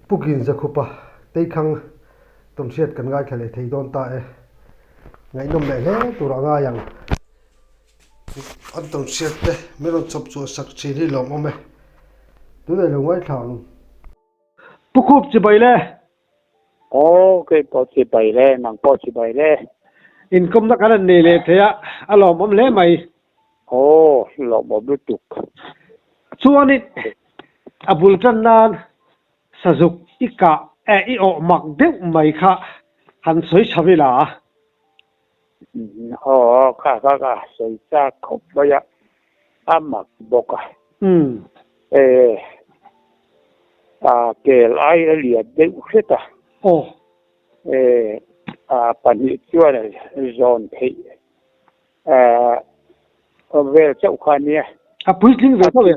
Pukin zakhupa teikhang tomsiat kan ngai khale theidon ta e ngai nom le le turanga yang an tomsiat te melon chop chu sak chini lom ome tu le longai thang pukhup chi baile cái po chi bai le nang po chi bai le income na kan ne le thea alom om le mai lo mo bu tuk chuani abul tan nan sajuk ika i o mak deuh mai kha han soi chavila kha sei cha khop ba ya amak boka ke lai liat deuh kheta pani chuan zone thei về châu khania puisling ve ko ve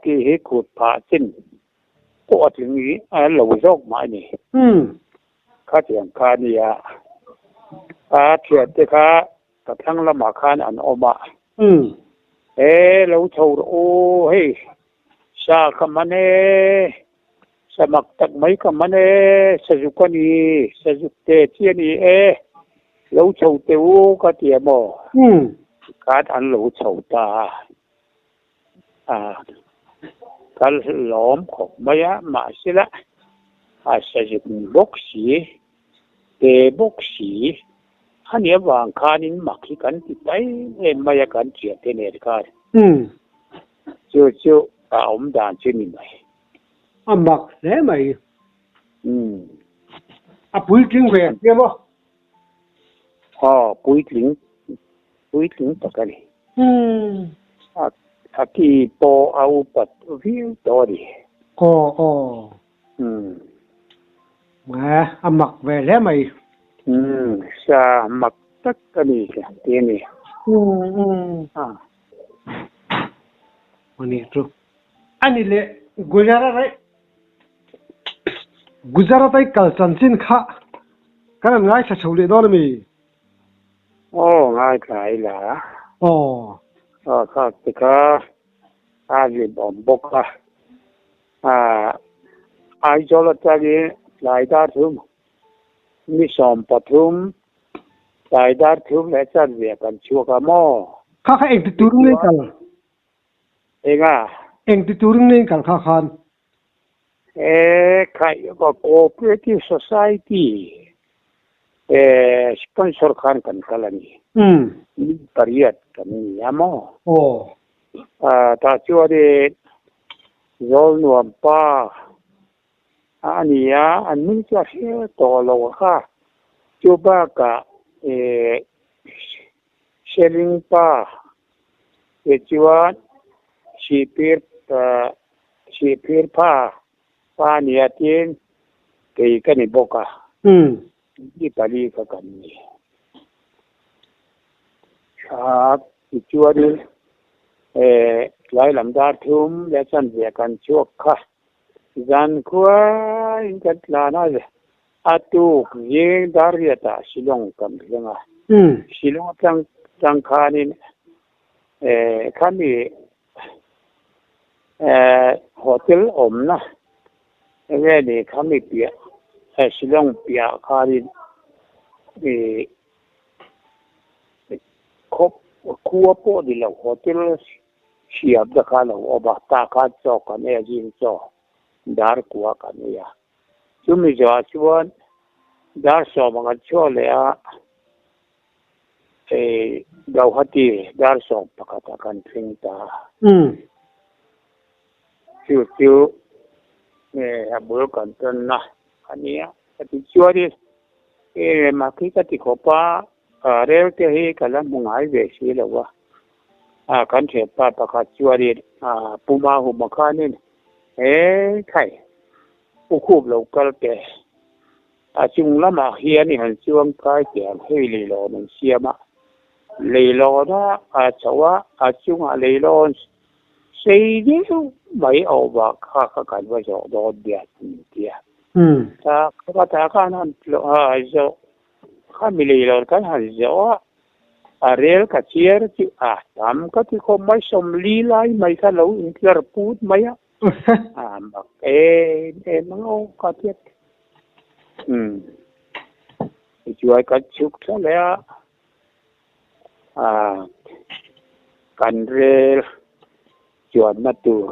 ki he khut pha chin ko thing ni lo jok mai ni kha tiang khania thiat te kha ka thang la ma khan an oma lo chou o he sa khamane samak tak mai khamane sajukani sajukte chiani lo chou te u ka tiamo cát ăn lẩu chầu ta cái lóm khóc mấy á mà xí lá sử dụng bốc xí để bốc xí anh nhớ vàng khăn in mặc khi cắn thì thấy em mấy cắn chuyện thế này cái chưa ông đàn chưa nhìn mày mặc thế mày bùi kinh về kia mà bùi kinh tất cả này aki po au pat view tori mà mặc về lẽ mày sa mặc tất cả này tiền này mani tu anh lệ Gujarat ay kalchan chin kha kan ngai sa chole don mi ngay cái là khác cái gì bom bốc ai cho là cái lại đa thum mi som pathum lại đa thum lại chân việc cần chua cả mò kha anh ti turung nei kal anh ti turung nei kal kha khan khai có cooperative society sponsor khan kan kalani pariat kan yamo ta chua de zol nuam pa ania an cha he to lo kha chu ba ka sharing pa chua shipir pa nia tin ke kan boka đi Paris ka kan ni chua đi lại làm đa thum để chân việc kan chuộc kha gian khua in kat la na le atu ye dariata silong kam lenga silong tang kha ni khan ni hotel om na về ni khan ni pia silong pia kha ni khop khua po di lo hotel siap da kha lo oba ta kha cho ka ne jin cho dar kwa ka ne ya chumi jo chuan dar so ma cho le a Guwahati dar so pakata kan thing ta chu abul kan tan na ania ti chua di ma ki ka ti khopa rel te hi kala mungai ve si lo wa kan che pa ka chua di puma hu ma kha ni khai u khub lo kal ke chung lama hian ni han chuang kai ke hei le lo nang siama le lo da chawa chung le lo sei di mai au ba kha kan wa jo do dia ti ta kan han lo jo kha mi le lo kan han jo rel ka chier chi tam ka ti ko mai som li lai mai ka lo in klar put mai บอกมันโอ้ก็เทียบช่วยกันชุกซะแล้วกันเรลจวนมาตัว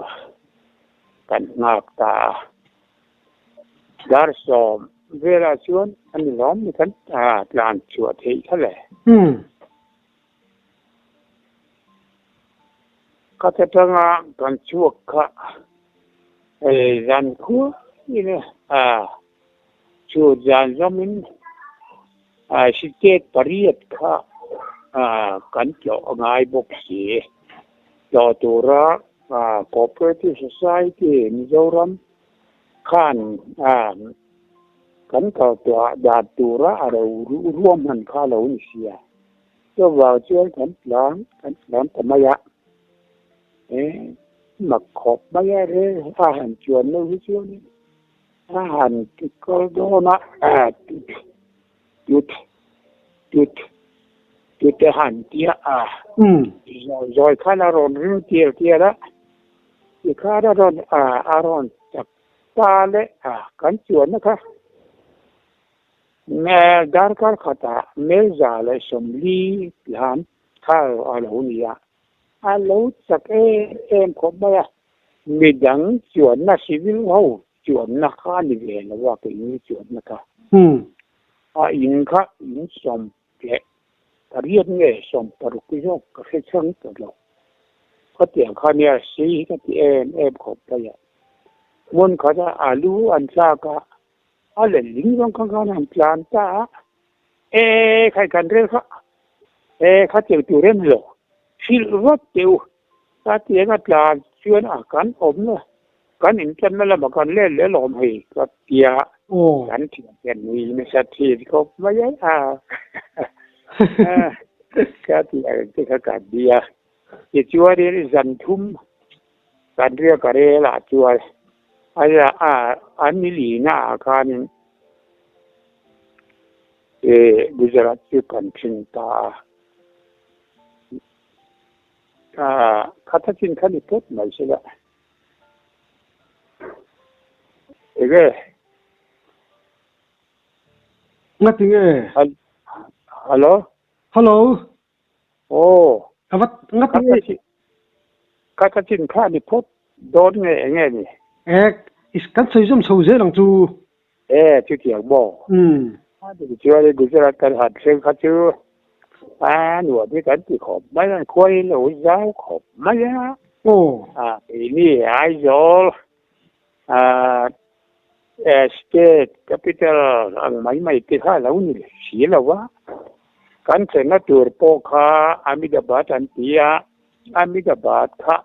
กันงับตาดาร์สอมเวลาชวนอันนี้ล้อมนี่กันลานชวดให้เท่าไหร่ก็จะต้องกันชวกค่ะรันคัวนี่เนี่ยชวดรันจามินสิเกตปริยัดค่ะกันเจาะง่ายบกเสียจอตัวรักcooperative society มิโซรัมขันกันเก่าตัวดาตัวรักเราร่วมมันข้าเรานี่เสียก็ว่าช่วยกันหลังทำไมมาขอบไม่ได้เลยอาหารจวนไม่รู้ช่วยอาหารก็โดนหยุดอาหารเตี้ยจอยข้าเราเรื่องเตี้ยละที่ข้าเราอารอนจากตาเละกันจวนนะคะแม่ดาร์การขตาเมจ่าเลยสมลีหลานข้าวอะไรนี่เราจากขบไม่มีดังจวนน่ะชีวิตเราจวนน่ะข้านี่เลยนะว่าเป็นจวนนะคะอินค่ะอินสมเกะเรียนเนี่ยสมปรุกิโยกก็แค่ช่างตัวเราเขาเตียงเขาเนี่ยสีก็ที่ขบไปมันเขาจะรู้อันซากะอะไรลิงก์ของเขาเนี่ยพลานตาใครกันเรื่องเขาเตียงตัวเรื่องหรอฟิลวัดเดียวถ้าเตียงก็พลานชวนกันผมเนี่ยกันอินกันไม่ละมากันเล่นหลอมให้ก็เตียกันเถียงกันมีไม่สักทีเขาไม่ยัยก็เตียงที่เขากัดเดียที่ชัวร์นี่จันทุ่มกันเรียกกันเรื่องละชัวร์อันนี้ลีน่าการกุจราตที่กันชินตาข้าทัศน์ขันอีกปุ๊บไม่ใช่ละงัดถึงฮัลโหลโอ้งัดถึงข้าทัศน์ขันอีกปุ๊บโดนไงนี่อิสกัดใส่จมโซ่เจลังจูที่เถียงบ่ที่ช่วยกุจราตกันหัดเชิงข้าชื่อหนวดที่กันที่ขอบไม่ได้คุยหนูยาวขอบไม่นะปีนี้ไอ้โจstate capital อันไม่ติดข้าแล้วนี่เสียแล้ววะกันเสนาตัวโปค่าอามิดาบัดอันที่อามิดาบัดค่ะ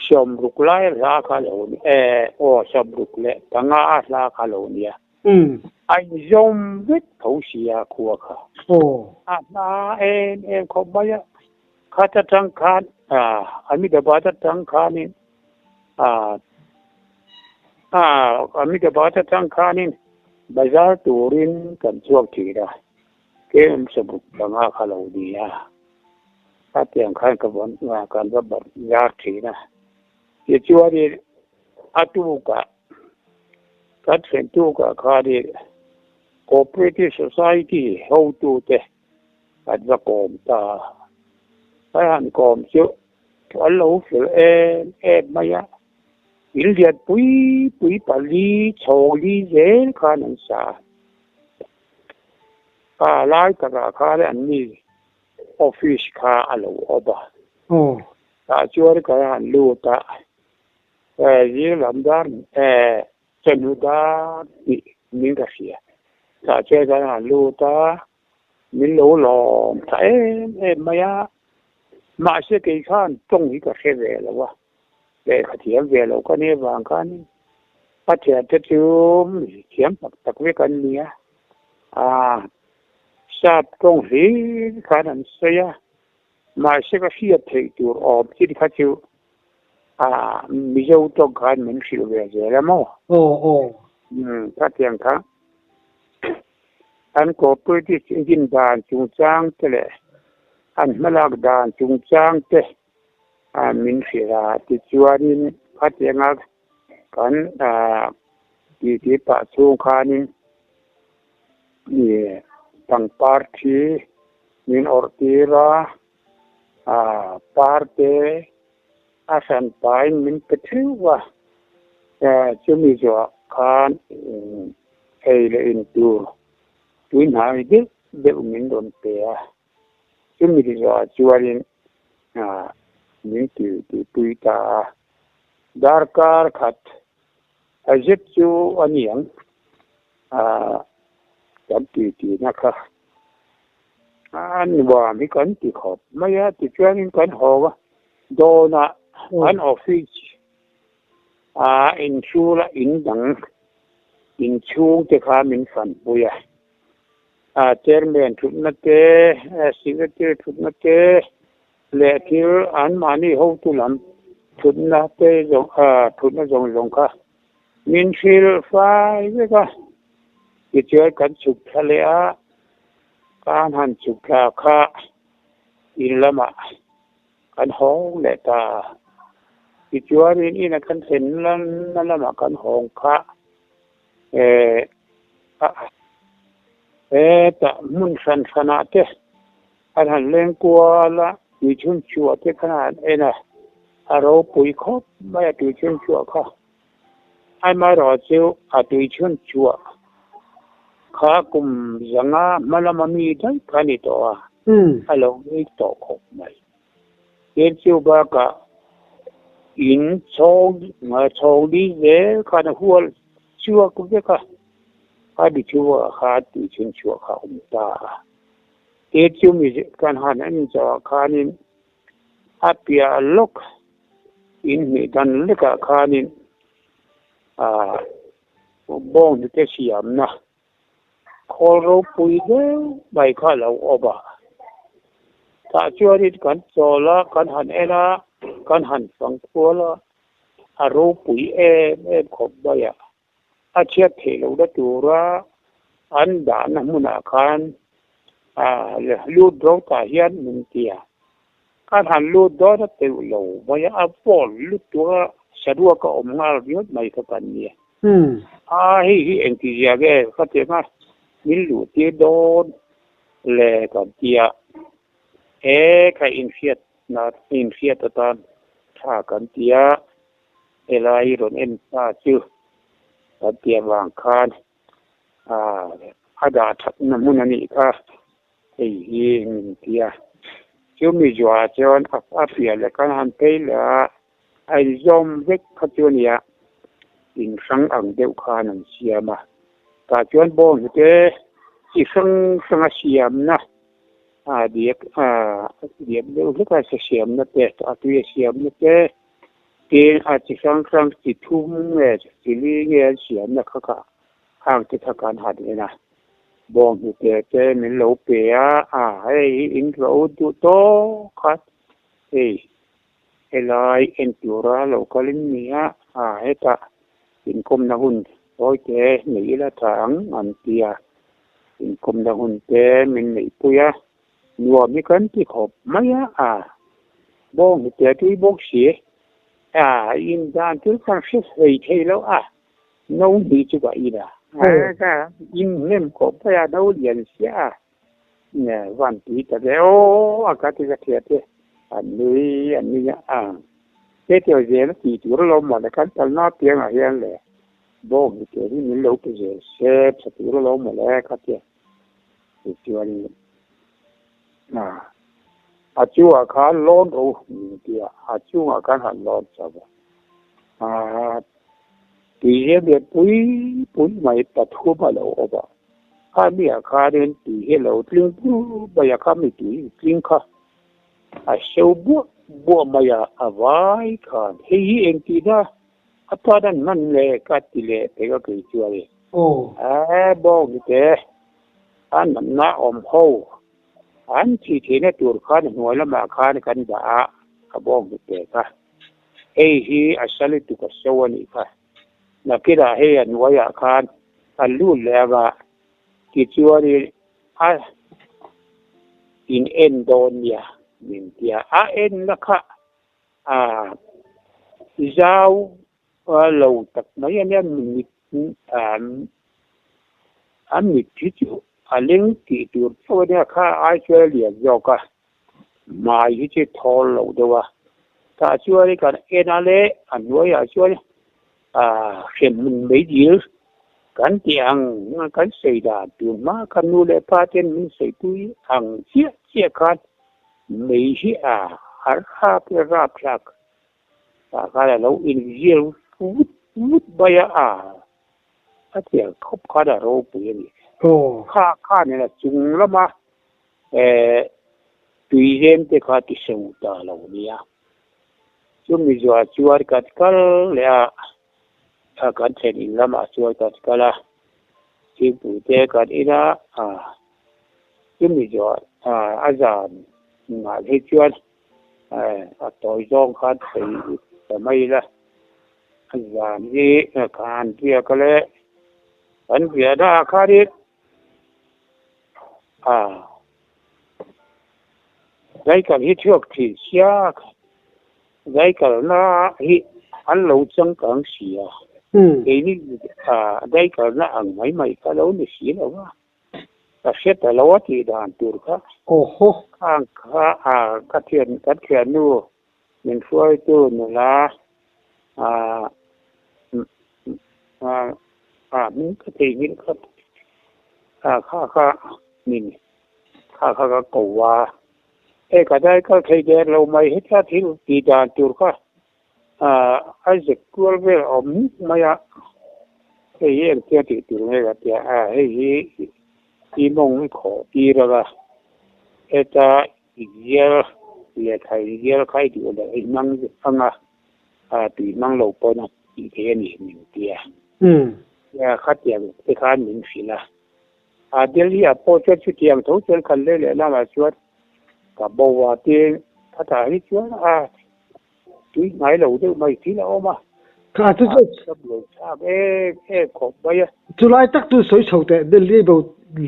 สมรุกไล่ราคาแล้วนี่สมรุกเล่ตั้งอาราคาแล้วเนี่ยไอ้ยมวิทย์เขาเสียขัวค่ะเขาไม่ข้าจะจังคันอามิดาบัดจังคันนี่อามิดาบัดจังคันนี่บาร์ตูรินกันช่วงที่ได้เกี่ยมสมุทรตั้งอาคาแล้วเนี่ยถ้าเตียงขันกับวันการรับบยาที่นะที่ชัวร์ดีอัตุกะกัดเส้นตุกะขาดีcooperative society เขาตัวเตะอัดว่าโกมตาไปหันโกมเชื่อว่าเราฝึกไม่ยากอินเดียปุยปาลีโชลีเจนขานันซาไล่ตระขาเลยอันนี้ออฟฟิศขาอะไรวะบ้าช่วยกันหันลูตายี่ลำดันเจนุดามิงกาเสียถ้าเจอกันลูตามิโลลองถ้าไม่ยากมาเสียกี่ขั้นตรงนี้ก็แค่เวลาวะแต่ขัดเทียมเวลาก็เนี่ยบางกันพัดเทียมจะจุ่มเทียมตักเวกันเนี่ยทราบตรงนี้ขานันเสียมาเสียก็เสียที่ตัวออกที่ขัดจุมีเจ้าตัวการเหมือนสิลเวเจแล้วมั้งถ้าเทียมค่ะอันก็เพื่อที่จะยินดานจุงจ้างเตะอันมาลากดานจุงจ้างเตะ min sira ti chuanin phatenga kan ti pa chung khanin ni tang party min ortira parte asan pain min petriwa chumi jo khan le into twin hai de min don pe chumi jo chuanin min ti puita darkar khat ajit chu aniang kan ti na kha an wa mi kan ti khop maya ti chuanin kan ho do na an office in chula in dang in chung te kha min fan buya chairman thut na te secretary thut na te le thil an mani ho tu lam thut na te jong thut na jong kha min fil fai ve ka ti chơi kan chuk thale kan han chuk kha in lama kan hong le ta ti chuarin ina kan sen lan lama kan hong kha ta mun san sana te an han leng kwa la ti chun chua te khana ena aro pui khop mai ti chun chua kha ai mai ro chiu ti chun chua kha kum zanga malama mi dai khani to alo ni to khop mai yen chiu ba ka in chong đi về khá là huol chua cũng biết cả đi chua khá đi trên chua khá ta thế chiu mi kan han anh cho khá nên apia lok in mi dan le ka khá nên bong te siam na khoro pui de bai kha lo oba ta chua đi kan cho la kan han ena kan han sang pula aro pui khop ba ya chia the lo da tura an da na muna khan lu do ta hian min tia kan han lu do da te lo ba ya pol lu tura sadua ka ngal riot mai ka kan ni hi en ti ya ge ka te ma min lu ti don le ka tia ka infiat na infiat taถ้ากันเตียเอลายรอนเอ็นตาชื่อกันเตียวางคานอาดาทับน้ำมุนนี่ค่ะไอ้เองเตียชื่อมีจวาจอนอาเปียและกันหันไปละไอ้ยอมเวกขจวนเนี่ยอิงสังอังเดียวคานันเสียมาตาจวนบงเตอีสังเสียมนะเดียบเดี๋ยวเรียกว่าเสียมนะเตะตัวเสียมนะเตะเองอาจจะครั้งจิตทุ่มเนี่ยจิลีเงี้ยเสียมนะค่ะข้างที่ทการหัดเลยนะบองอยู่เตะเหมือนเราเปียให้อินเราดูโตคัดลายเอ็นตัวเราก็ลิ้นเนี้ยให้ตาอินคมนะหุ่นโอ้ยเตะหนีละถังอันเตียอินคมนะหุ่นเตะมันหนีปุยนัวมีกันที่ขบไม่บ้องแต่ที่บ้องเสียอินดานที่ข้างเสียเที่แล้วน้องดีจุกอีน่ะก็อินเล่มขบพยาน้องเรียนเสียเนี่ยวันที่แต่แล้วอากาศที่จะเทียบอันนี้เที่ยวเรียนที่จุดลมหมดเลยกันตอนน้าเพียงอะไรเลยบ้องแต่ที่มีลูกเสียเซฟสติลมหมดเลยกันเที่ยวที่วันนี้จูอาการร้อนโอ้เดียจูอาการหันร้อนจับตีเรียบปุยไม่ตัดหัวมาแล้วอบมีอาการเดินตีเเราตรึงปุ๊บอยากมีตีตรึงค่ะเชลบัวมายาไว้ค่ะเฮียเองตีนะตอนนั้นเลยกัดตีเลยแต่ก็คือชัวร์เลยบอกนี่แต่อันนั้นน่าอมหูอันที่เนี่ยตัวข้าหัวละมาข้ากันด่าขบองเด็กค่ะฮีอาศัยตุกสวนีค่ะนักกีฬาอันวายข้าอันรู้แล้วว่าที่ชัวร์อินเอ็นโดนเนี่ยมินเดียเอ็นละค่ะ giao lầu tập mấy anh em mình anh mình chỉ chịu lính thì được thôi nha khá ai chơi liền rồi cả mà cái chỉ thò lầu đâu ta chơi cái enale anh nói chơi xem mình mấy gì kan tiang kan seida tu ma kan nu le paten min sei tui ang chia kan mei hi har ha pe rap chak ka la lo in giel fut baya tia khop ka da ro pu ni kha ne la chung la ma tui jem te ka ti seu ta lo ni chung mi jo chuar kat kal le kan chen in lama chuar kat kala chi pu te kat ina chung mi jo azan ma he chuan toi zong khat sei mai la azan ni kan pia kale an pia da kha ri dai kan hi chuak thi sia dai kan na hi an lo chang kang sia cái này đây cả là ăn mấy cái lâu này xí đâu ta xét là lâu thì đàn tuổi khác ang các thiền nu mình phơi tu nữa là mình cái gì mình khá mình khá cầu cái đây cái thời gian lâu mấy hết ra thì đàn tuổi khác ai dịch qua về ẩm mày cái gì cái thì từ này cái cái gì đi mong khó đi rồi cái ta giờ là thay giờ khai điều là mang tùy mang lâu bao nhiêu thì thế này mình kia khát tiền cái khát mình xí là Delhi bao nhiêu chút tiền thôi chứ cần lấy là mà chút cả bao tiền他打一圈tuy ngày lâu đâu mày tí là ôm tôi sắp rồi sao cái khổ bây giờ chú lại tắc tôi soi sầu để Delhi bảo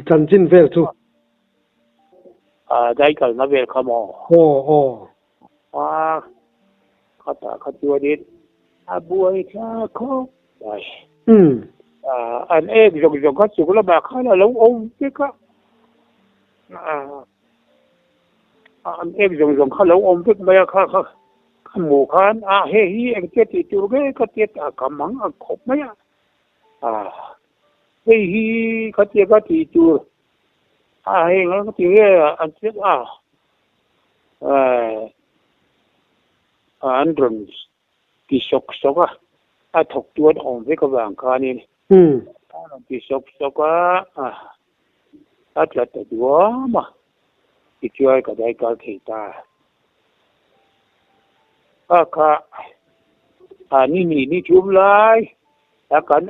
chân chính về chú đây cái nó về không khát chua đi buổi cha khóc vậy anh em dùng khát chua là bà khá là lâu ôm chứ có anh em dùng khá lâu ôm chứ bây giờ khá mù khan he anh chết thì chú cái chết cầm mắng khóc mấy he cái chết cái thì chú he nó cái anh chết anh rồi thì sốc thọc chuột ôm với cái vàng khan này thì sốc chặt cái chúa mà thì chơi cái đấy cái thị taนี่ชุบเลยแล้วกัน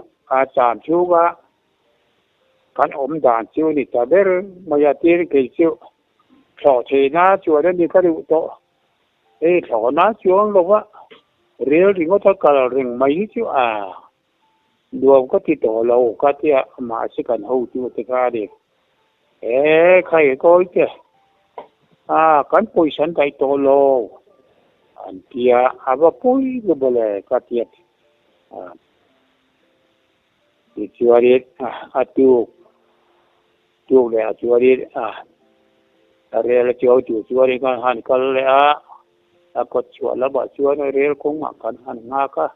จานชูกะกันอมด่านชูนี่แต่เบอร์มายาตีร์เกี่ยวขอเชน่าชัวร์นี่ก็ดูโตขอน่าชัวร์ลงว่าเรียลริงก็ถ้าการริงไม่ชัวดูก็ติดต่อเราก็ที่มาสิกันหูชัวติการเด็กใครก็เจ้กันปุยสันใจโตโลanh kia ava pui cái bole katiet thì chưa đi tu le chưa đi re là chưa đi con han kal le có chưa là bảo chưa nó re cũng mà con han nga ka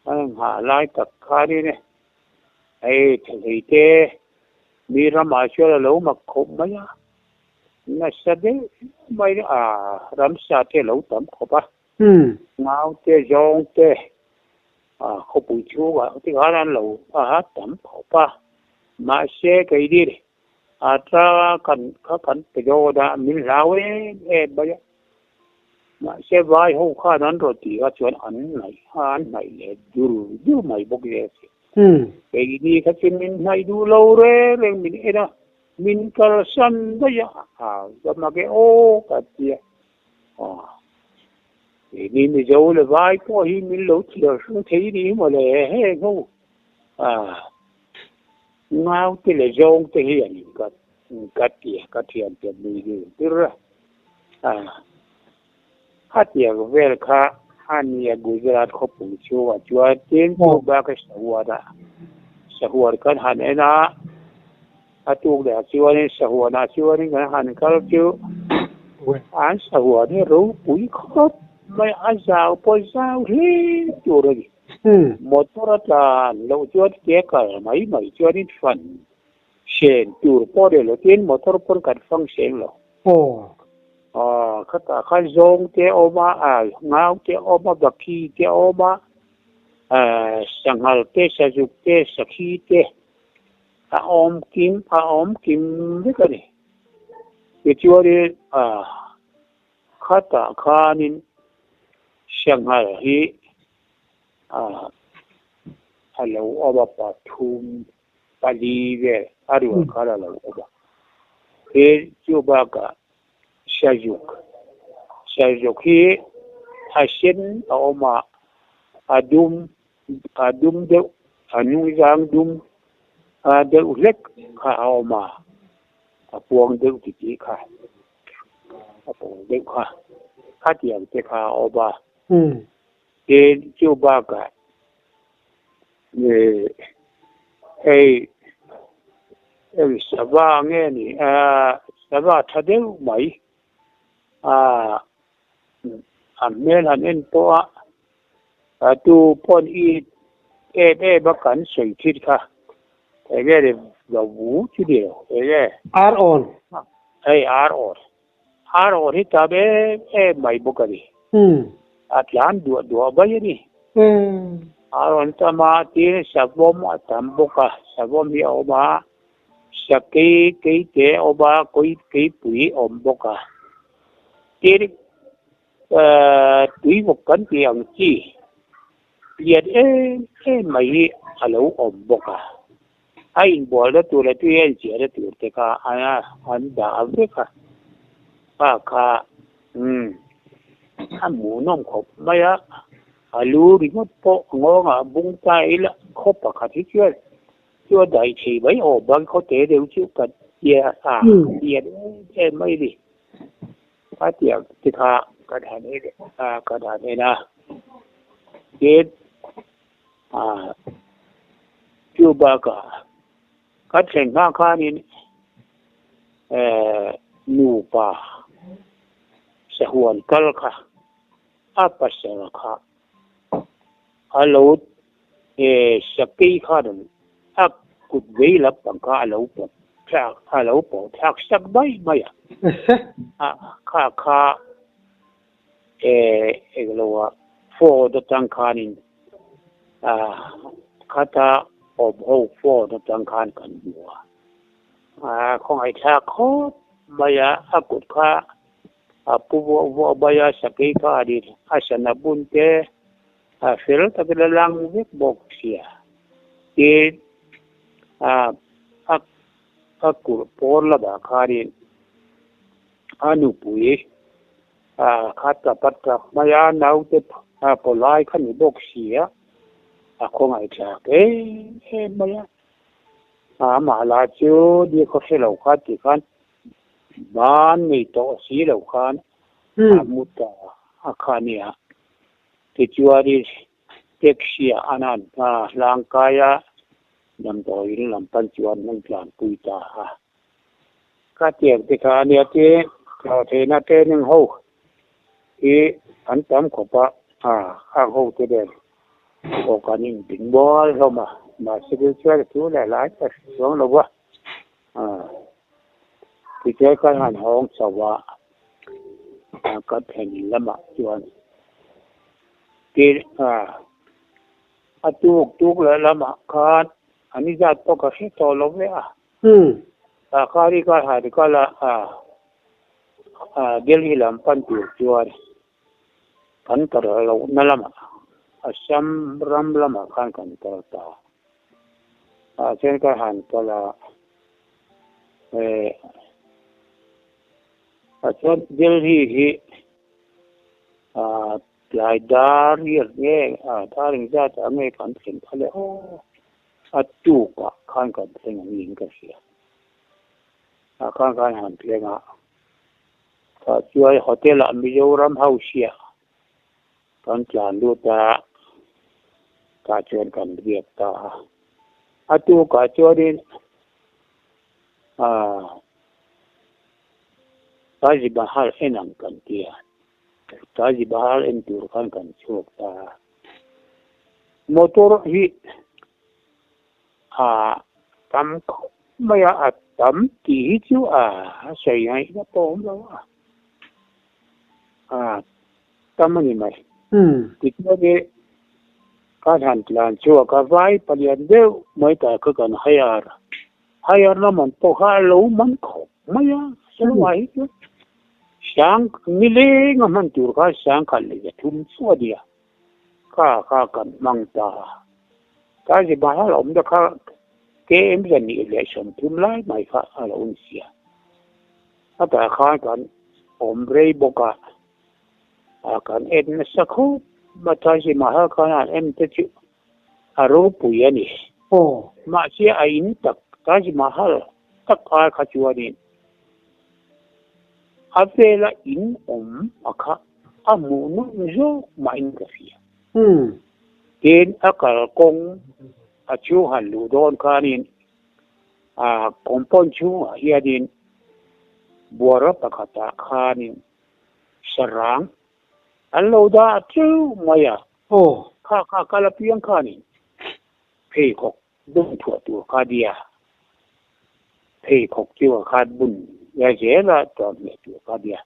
anh hà lai tất cả đi nè thì thế mi ra mà chưa là lâu mà không mấy na sade mai ram sa te lo tam kho pa ngao te jong te kho pu chu ga ti ga ran lo tam kho pa ma se kai di tra kan te do da min lao ba ya ma se vai ho kha nan ro ti ga chuan an nai le du mai bok le kai di ka chin min nai du lo re leng min era min kal san da ya mà cái cái gì thì mình dâu là vai có hi mình lỗ chiều xuống thấy đi mà lẽ hay không ngao thì là dâu thì hiện cái tiền tiền mình đi tức là ฮัดเดียกเวลค่ะอันนี้กุจราตเขาปุ่งชัวจัวเต็นชัวบ้าก็สหัวดะสหัวกันหันเองนะอาตุกเดียชัวนี่สหัวนะชัวนี่กันหันก็ชัวอันสหัวนี่รู้ปุ๋ยครบไม่อาจจะปล่อยเจ้าเฮ้ยจัวเลยมอเตอร์จานเราชัวเจ๊กันไม่ชัวนี่ฟันเชนจัวพอเดี๋ยวเต็นมอเตอร์พอนกันฟังเสียงเราโอ้ข้าตาข้าจงเจ้าออกมาเงาเจ้าออกมาบักขี้เจ้าออกมาสังหารเตะสัจุเตะสักขี้เตะอมกิมนี่กันนี่เดี๋ยวนี้ข้าตาข้านินสังหารฮีฮัลโหลออกมาปฐุมปาลีเวอารวาข้าเราออกมาเฮ้ยจูบากะSajuk hi asin oma adum de anung dum de ulek ka oma apuang de ti ka apuang de ka tiang te ka oba e chuba ka hey sava nge ni sava thadeu mai mel han en po tu pon i ba kan sei thit kha ge de lo wu chi de ge ar on hi ta be mai bo ka ni atlan du ba ye ni ar on ta ma ti sa bom tam bo ka sa bom hi o ba sa ke te o ba koi ke pui om bo ka Jadi tùy một cánh tiền chi liệt mày alo om boka ai bỏ ra tụi là tụi anh chị ra tụi cái cả anh đã biết cả anh muốn nông khop mày alo đi mất po ngon bung tay là khop cả thứ chưa đại chỉ mấy bằng có thể đều chịu cần liệt mày đi phát triển thì cái này là cái chưa bao cả cái thành ra này nụ ba sẽ hoàn cال cả apa sẽ cả alo sẽ cái đó cụt vây lấp bằng cái alo bỏ thác sắc bay màyข้าเราว่าฟอร์ดตังคานินข้าจะอบเอาฟอร์ดตังคานกันอยู่ของไอ้ชาโคตบายากุดข้าปูวัวบายาสกีข้าดีอาชนะบุญเตเฟลต์ตะกี้ลังวิกบอกเสียที่กุดปอร์ละบาคารินanu pui khata patta maya nau te polai khani bok sia khong ai cha ke maya ma la chu di ko se lo kha ti khan ban ni to si lo khan mutta akhania ti chuari teksia anan langkaya nam to in lam pan chuan nang plan pui ta ka tiek ti kha ne teเราเทน่าเต้นหูอีอันตามขบข้างหูตัวเด่นโอกาสนี้ถึงบ่อยเข้ามาสิ่งช่วยตัวหลายแต่สองเราว่าที่เจ้าก็หันห้องสวะก็แผ่นละมาจวนที่ตุกเลยละมาคานอันนี้จะต้องกระชิดต่อลงเลยข้าที่ก็หายก็ละGeli lampan tujuan kan terlalu nalam asam ram lama kan terta sen kan kala asal geli hi laidar ye taring zat ame kan sen kala atu kan sen ngin ka sia kan han plenga ta chuai hotel a Mizoram House ya kan tlan lu ta ka chuan kan riek ta atu ka chuarin Taj Mahal enang kan tia Taj Mahal en tur kan chuk ta motor hi tam maya tam ti chu sai ai na tom lo tam ni mai ti ne ka han plan chu ka vai palian deu mai ta ka kan hayar na man to ha lo man kho maya so ai chu sang ni le ngaman tur ka sang kan le thum chu dia ka kan mang ta Taj Mahal om da ka KM dân ni election thum lai mai kha ala unsia ata kha kan om rei boka kan en sakhu ma Taj Mahal kan em te chu aro puyani ma si ain tak Taj Mahal tak kha chuani avela in akha amu no zo ma in ka fia tin akal kong chu han lu don kanin kompon chu hiadin buara pakata kanin sarang allo da chu maya kha kala piang kanin phei khok dung thua tu ka dia phei khok chu kha bun ya je la to me tu ka dia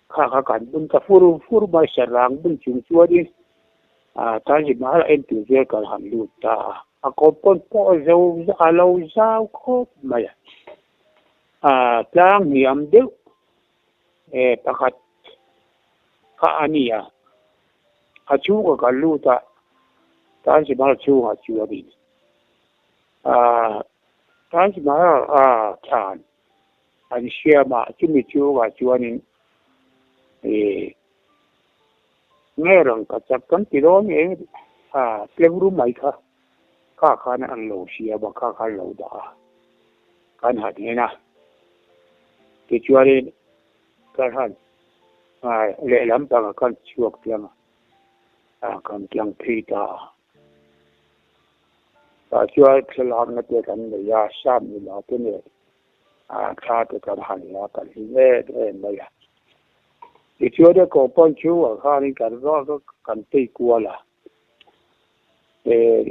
kha kan bun ka furu mai sarang bun chung chu di Taj Mahal en tu je kal han lu ta akopon po zo alo zau ko maya tlang niam de pakat ka ania chu ka lu ta Taj Mahal chu di Taj Mahal chan an share ma chumi chu anin nghe rằng cả chắc chắn thì đó nghe plevru mai kha na ang lo siya ba kha lo da kan hat nghe na ke chuare kan han le lam ta kan chuak tiang kan tiang phita ta chuai khlam na te kan ya sam ni la te ne kha te kan han la kan he mai thì chưa được có bao nhiêu ở khai nên cả đó cần tây qua là để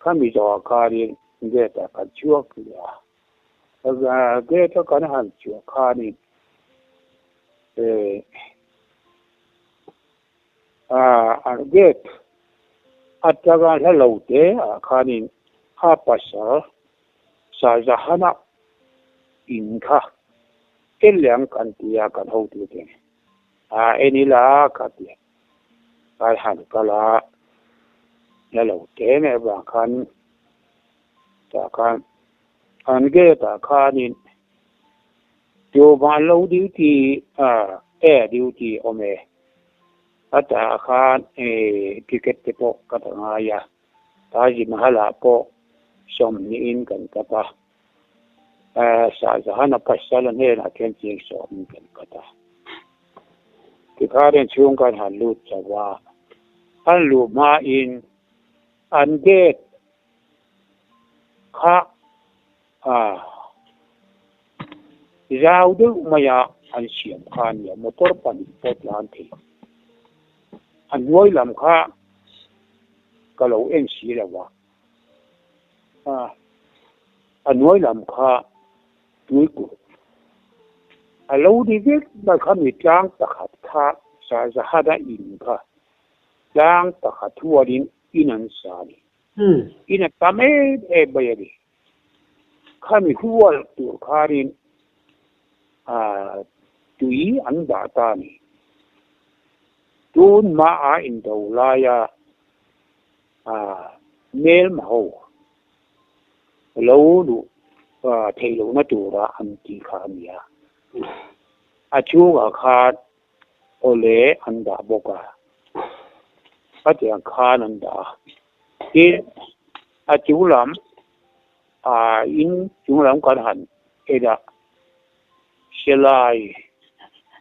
khai mi cho khai đi để ta cần chưa kìa để cho cái hàng chưa khai đi để để cho cái lâu thế khai đi apa sa hana in kha cái lượng cần tia cần hậu tiêu thế enila kati kai han kala lo te ne ba kan ta kan an ge ta khanin yo ba lo duty duty ome ata khan ticket te po ka ta ya Taj Mahal po som ni in kan ka pa sa hana pasal ne na ken chi so kan ka ta thì khá đến chung kan han lut chawa an lu ma in an get kha zau du maya an siam khan ya motor pan pot lan thi an noi lam kha ka lo en si la wa an noi lam kha tui ku alo đi viết mà không bị trang tất cả sa hada in ka trang tất cả thua din inan sa ni ina tame bayari kami huwal tu karin tui an data ni tun ma in dawlaya mel maho lo du thei lo na tu ra an ti khamia achu kha ole anda boka ate kha nanda ti achu lam in chung lam kan han eda selai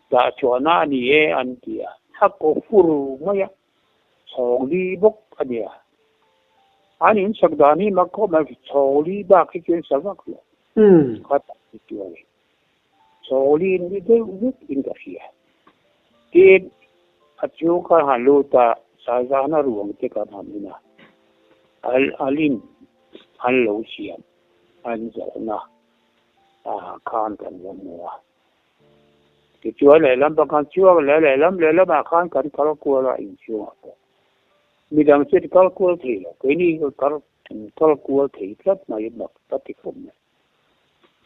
ta cho na ni e an tia ha ko furu maya chong li bok ania an in sagdani ma ko ma chong li ba ki chen savak lo ka ta ti wa chong li ni de wit in ka hia tin a chu ka halu ta sa za na ruang te ka na mina alin an lo siam an za na khan kan wa mo cái chúa lại lắm bằng con chúa lại lắm mà khan cần có cua là in chúa mình đang chơi có cua thì là cái này có cua thì rất mà yên bậc tất thì không này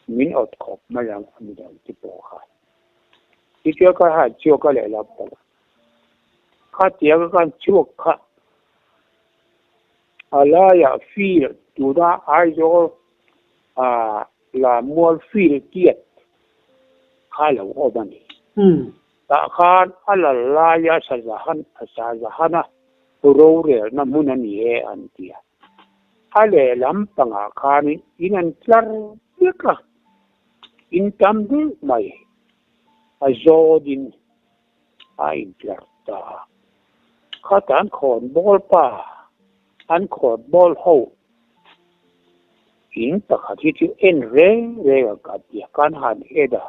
mình ở khop mà làm mình đang chơi bỏ khai cái chúa có hai chúa có lại lắm đó khác tiếng cái con chúa khác là phi tụi ta ai cho là mua phi tiệt khai là ô ban đi ta khan ala la ya sazahan na pro re na munan ye antia ale lam panga khani inan tlar bika in tam de mai azodin ai tlar ta khatan khon bol pa an khon bol ho in ta khati chu en re ka dia kan han eda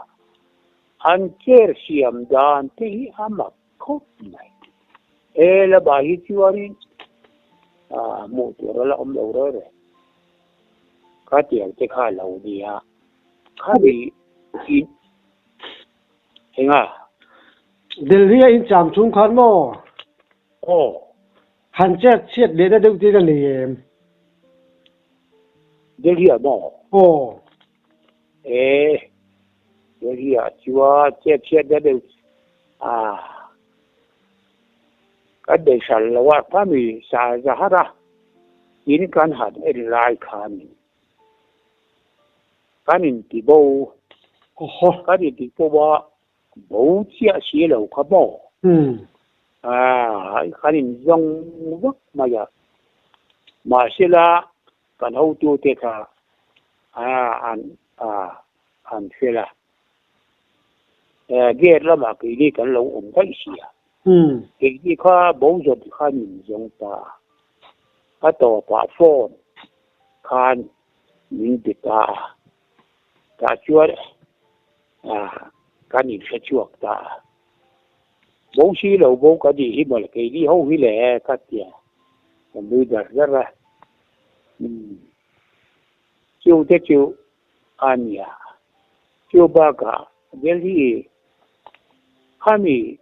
an cher siam dan te amak khop này e la ba hi chuari mu tu ra la lo rồi ka tiang te kha lo dia kha bi in henga Delhi in cham chung khan mo han chiat le da du ti da ni Delhi mo Delhi chua chiat da de cái đề sản là what ta mi sa zahara in kan had e lai khan kan in ti bo kan in ti bo ba bo chia xie lo kha bo kan in zong vak ma ya ma sila kan ho tu te kha an sila ghét lắm mà cái đi kan lo phải xia cái gì khác bố rồi thì khác nhìn giống ta cái tổ quả phôn khan nhìn thì ta chúa cái nhìn sẽ chuộc ta bố xí lâu bố cái gì mà cái gì hậu hi lệ cái tiền còn bây giờ rất là chiêu thế chiêu anh ya chiêu ba cả đến thì kami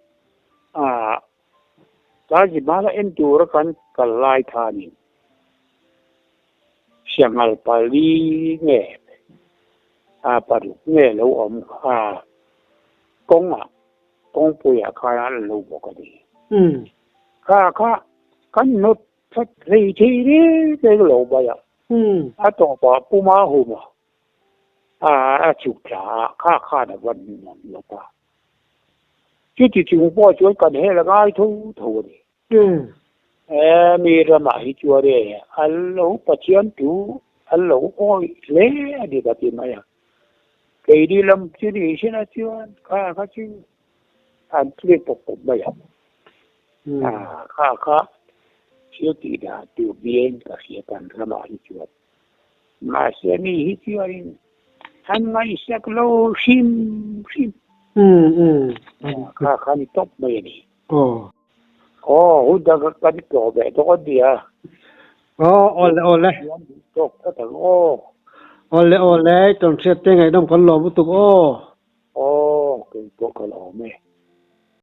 Taji mala entura kan kalai thani siangal pali nge paru nge lo om kong puya kaya lo bokadi ka kan not thắt ri thi ri cái lo ba ya to pa puma huma chuk cha kha da van lo pa chứ chỉ chúng bỏ chuối cần hết là ai thu đi mi ra mà hi chua đi anh lâu bắt chiến chú anh lâu oi lẽ đi bắt tiền mày cái đi làm chứ đi xin là chưa khá chứ anh liên tục bây giờ khá chưa thì đã tiêu biến cả phía cần ra mà hi chua mà sẽ mi hi chua đi anh ngay sẽ lâu sim khá đi tốt bây đi udah tadi kau betul dia. Oleh. Tốt kata Oleh, trong xe tên ngày đông con lò bút tục cái tốt kalau me.